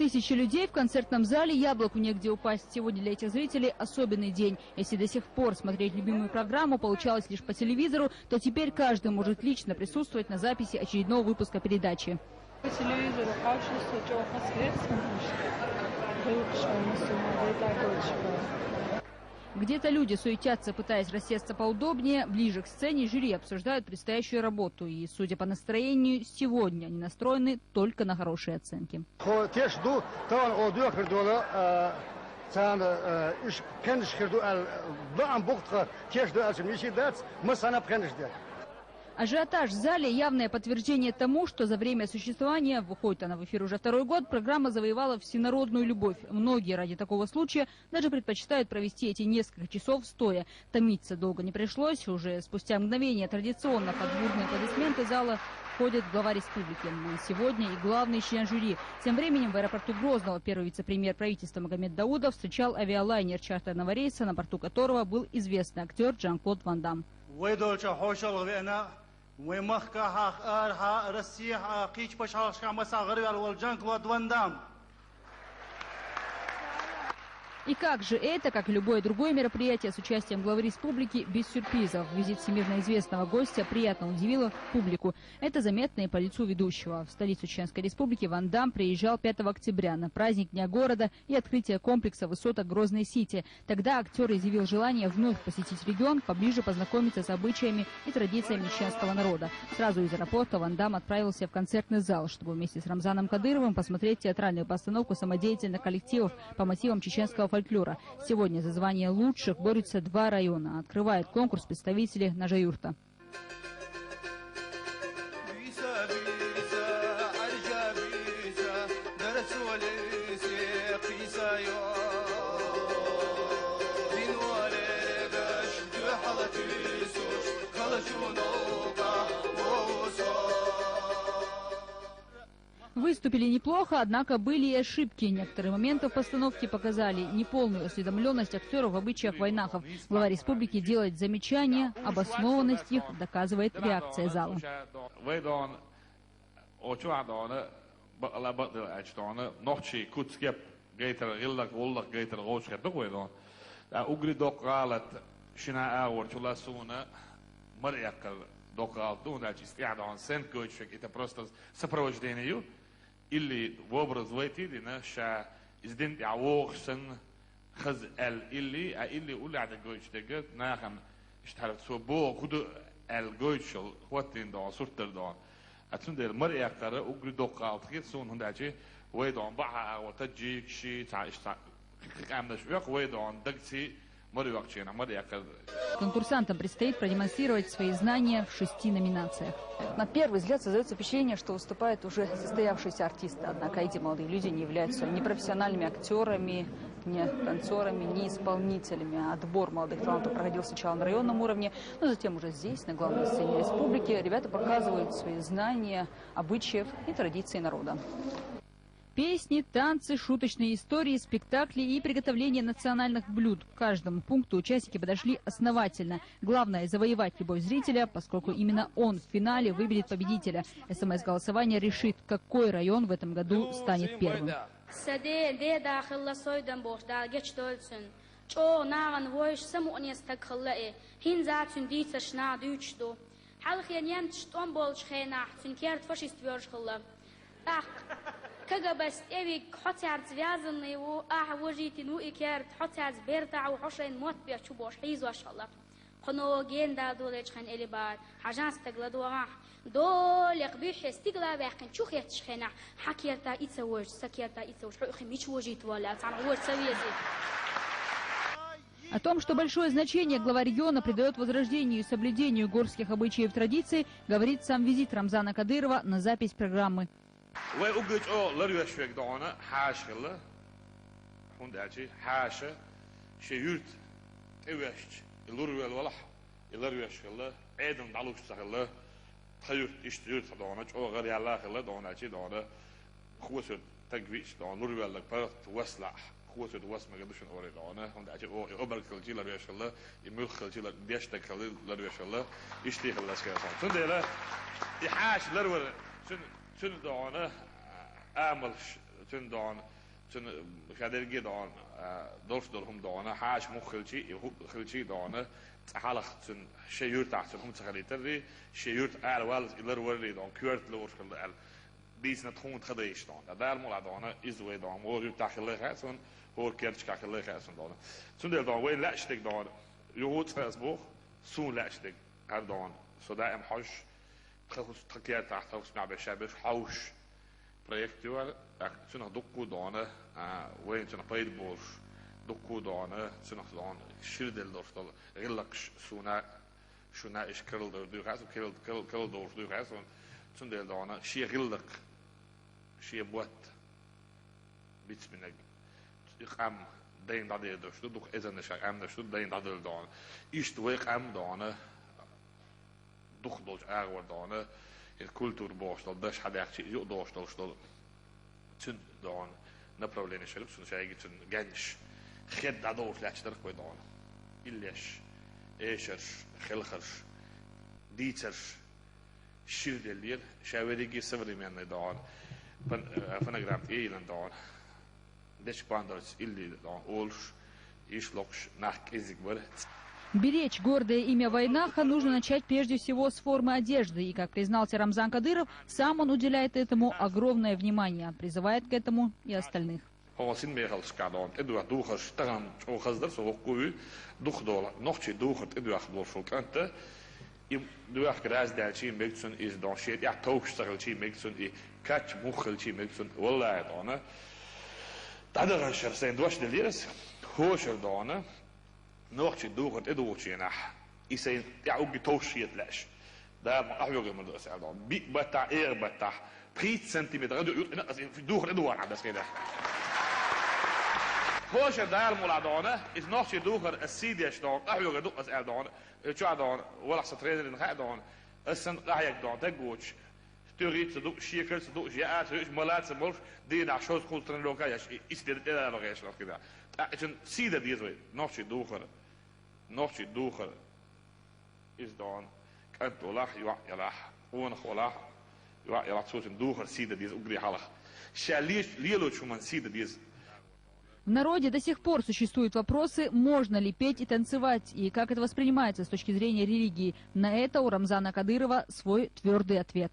Тысячи людей в концертном зале, яблоку негде упасть. Сегодня для этих зрителей особенный день. Если до сих пор смотреть любимую программу получалось лишь по телевизору, то теперь каждый может лично присутствовать на записи очередного выпуска передачи. По телевизору Где-то люди суетятся, пытаясь рассесться поудобнее. Ближе к сцене жюри обсуждают предстоящую работу. И, судя по настроению, сегодня они настроены только на хорошие оценки. Ажиотаж в зале – явное подтверждение тому, что за время существования, выходит она в эфир уже второй год, программа завоевала всенародную любовь. Многие ради такого случая даже предпочитают провести эти несколько часов стоя. Томиться долго не пришлось. Уже спустя мгновение традиционно под бурные аплодисменты зала входит глава республики. Сегодня и главный член жюри. Тем временем в аэропорту Грозного первый вице-премьер правительства Магомед Даудов встречал авиалайнер чартерного рейса, на борту которого был известный актер Жан-Клод Ван Дам. И как же это, как и любое другое мероприятие с участием главы республики, без сюрпризов. Визит всемирно известного гостя приятно удивил публику. Это заметно и по лицу ведущего. В столицу Чеченской республики Ван Дам приезжал 5 октября на праздник Дня города и открытие комплекса высоток Грозный-Сити. Тогда актер изъявил желание вновь посетить регион, поближе познакомиться с обычаями и традициями чеченского народа. Сразу из аэропорта Ван Дам отправился в концертный зал, чтобы вместе с Рамзаном Кадыровым посмотреть театральную постановку самодеятельных коллективов по мотивам чеченского фольклора. Сегодня за звание лучших борются 2 района. Открывает конкурс представители Нажаюрта. Выступили неплохо, однако были и ошибки. Некоторые моменты в постановке показали неполную осведомленность актеров в обычаях вайнахов. Глава республики делает замечания, обоснованность их доказывает реакция зала. Или в образ войти, наша издент яохсен хаз эл или улад гойчтег нахам иштарат собо худ эл гойчл хватин да суртер да атундер марьякара угридокалт гетсон хундачи вейдон баа ватаджик ши таишта камдаш век вейдон дагти. Конкурсантам предстоит продемонстрировать свои знания в 6 номинациях. На первый взгляд создается впечатление, что выступают уже состоявшиеся артисты. Однако эти молодые люди не являются ни профессиональными актерами, ни танцорами, ни исполнителями. Отбор молодых талантов проходил сначала на районном уровне, но затем уже здесь, на главной сцене республики, ребята показывают свои знания обычаев и традиций народа. Песни, танцы, шуточные истории, спектакли и приготовление национальных блюд. К каждому пункту участники подошли основательно. Главное – завоевать любовь зрителя, поскольку именно он в финале выберет победителя. СМС-голосование решит, какой район в этом году станет первым. كجا بس أبي حتى عزيزنا وأحوجيتي نو إكير حتى عزبرتا وحشين موت بيشوف وش حيز وش الله خنو جين دا دولة خن إلي بعد حاجة استقلدوا راح دول يقبيح استقلا بيحكن شو خير تشخنا حكيرتا يتسوج سكيرتا يتسوج حقي مش وجيت ولا تعمل ورد سويزي. О том, что большое значение глава региона придает возрождению и соблюдению горских обычаев и традиций, говорит сам визит Рамзана Кадырова на запись программы. وأوجد لريش فيك دعونا حاش خلا هندعتي حاشة شيرت إيش اللوري الولح اللريش خلا عيدن دعلوش خلا خيرت يشتريت دعونا أو غير يلا خلا دعوناتي دعونا خوسر تجويش دعونا لوري ولا برت وسلع خوسر وسم قدوش نوري دعونا هندعتي أو أبرك خلتي لريش خلا يمل خلتي لديش تكلي لريش خلا يشتري خلا سكير صار تندلا يحاش لرور شن دعونا أعمل تون دان تون خدرجي دان دولش دولهم دانه حاش خلشي دانه حالخ تون شيور تحت هم تخليتري شيور على والد إلى الوري دان كورت لورش كل بيس نتخون تخديش دان دار مولا دانه إزوي دان مور يتاخله خاسون هور كيرش كاخله خاسون دان تون دل دان وين لا شتك دان يهود فاسبوخ سون لا شتك هر دان صدا ام حش خلص تكير تحت خلص مع بشابش حوش projectual تون دكو دانه وين تون بايد بورش دكو دانه تون دان شيردل دورستال غلقش شونا إيش كرل دو غاز كرل دورش دو غاز تون دل دانه شيء غلق شيء بوت بيتس منك إقام دين دادير دوش دوك إذا نشاء أم دوش دين دادير دان إيش تويق أم دانه دوخ دوش أغور دانه الكولتور باشتال داش حدا يحكي يو داشتال شتال تون دان نبرولين شرب سون شايجي تون جنش خد دادور لا تشترك وي دان إليش إيشرش خلخرش ديترش شيردلير شاوريجي سفري من دان فنجرامت إيلان دان داش باندرس إللي دان أولش إيشلوكش نحك إزيكبر. Беречь гордое имя Вайнаха нужно начать прежде всего с формы одежды. И, как признался Рамзан Кадыров, сам он уделяет этому огромное внимание. Призывает к этому и остальных. نوختي دوغت ادوتشي نح يسين يعوق توشيت لاش دا ما احيوغ من دوس على بي بتاع اير بتاع 3 سنتيمتر غادي دوغت ادوار على بس كده خوش دار مولادونه is نوختي دوغر السيديش دون احيوغ دوس على دون تشا دون ولا ستريدر ان غا دون اسن رايك دون تغوتش توريت دو شيكر دو جاءت مولات مولف دي دا شوز كولترن لوكايش is dit daar nog eens nog gedaan het een sida die zo نوختي دوغر is dan kan tolah يلا ون خلاح يلا صوت دوغر сида die ook die halig шалиш лило чуман сида die. В народе до сих пор существуют вопросы, можно ли петь и танцевать, и как это воспринимается с точки зрения религии. На это у Рамзана Кадырова свой твердый ответ.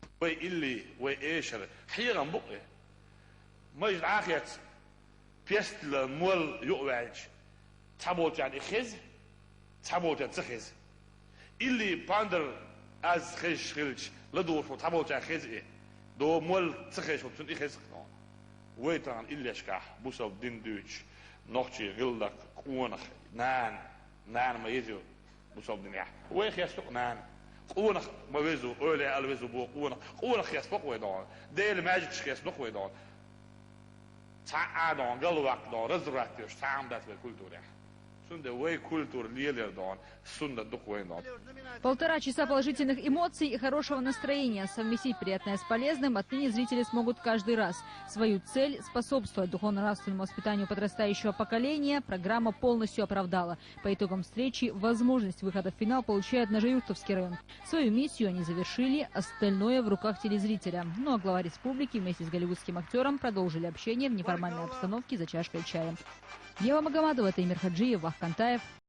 ويتان إليشكا بوسو دين دوش نوختي غلدك قونخ نان ما يجو بوسو دنيا ويخ يسوق نان قونخ ما ويزو أولي الويزو بو قونخ يسوق ويدون ديل ماجيك يسوق ويدون تعادون قلوك دون رزراتيوش تعام دات بالكولتوريا سنده وي كولتور ليلر دون سنده دوك وين دون. 1,5 часа положительных эмоций и хорошего настроения. Совместить приятное с полезным отныне зрители смогут каждый раз. Свою цель – способствовать духовно-нравственному воспитанию подрастающего поколения – программа полностью оправдала. По итогам встречи возможность выхода в финал получает Ножеюртовский район. Свою миссию они завершили, остальное в руках телезрителя. Ну а глава республики вместе с голливудским актером продолжили общение в неформальной обстановке за чашкой чая. Ева Магомадова, Таймир Хаджиев, Вах Кантаев.